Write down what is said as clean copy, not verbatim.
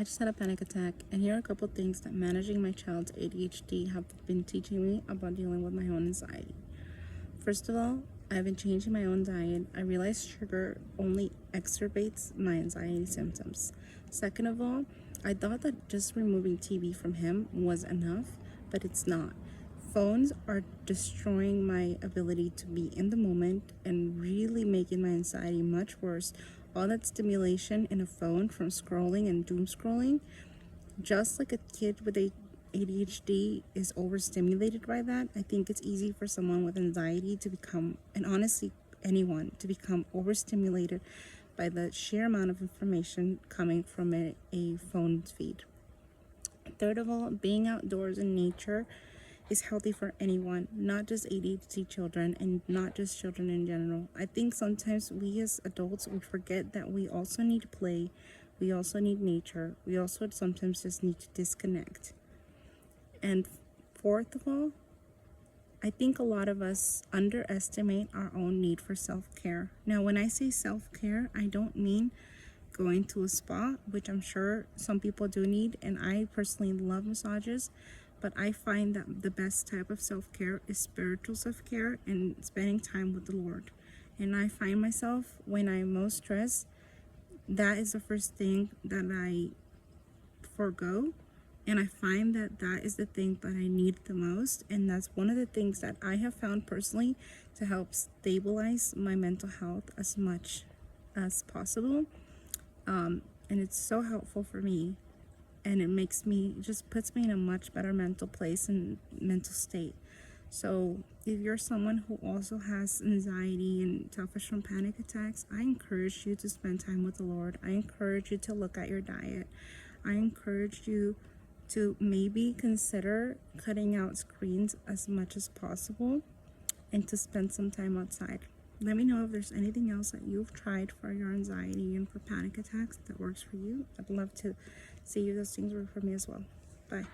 I just had a panic attack, and here are a couple things that managing my child's ADHD have been teaching me about dealing with my own anxiety. First of all, I've been changing my own diet. I realized sugar only exacerbates my anxiety symptoms. Second of all, I thought that just removing TV from him was enough, but it's not. Phones are destroying my ability to be in the moment and really making my anxiety much worse. All that stimulation in a phone from scrolling and doom scrolling, just like a kid with ADHD is overstimulated by that, I think it's easy for someone with anxiety to become, and honestly anyone, to become overstimulated by the sheer amount of information coming from a phone feed. Third of all, being outdoors in nature is healthy for anyone, not just ADHD children and not just children in general. I think sometimes we as adults, we forget that we also need to play, we also need nature, we also sometimes just need to disconnect. And fourth of all, I think a lot of us underestimate our own need for self-care. Now, when I say self-care, I don't mean going to a spa, which I'm sure some people do need, and I personally love massages, but I find that the best type of self-care is spiritual self-care and spending time with the Lord. And I find myself, when I'm most stressed, that is the first thing that I forego, and I find that that is the thing that I need the most, and that's one of the things that I have found personally to help stabilize my mental health as much as possible. And it's so helpful for me, and it makes me, just puts me in a much better mental place and mental state. So if you're someone who also has anxiety and suffers from panic attacks, I encourage you to spend time with the Lord. I encourage you to look at your diet. I encourage you to maybe consider cutting out screens as much as possible and to spend some time outside. Let me know if there's anything else that you've tried for your anxiety and for panic attacks that works for you. I'd love to see if those things work for me as well. Bye.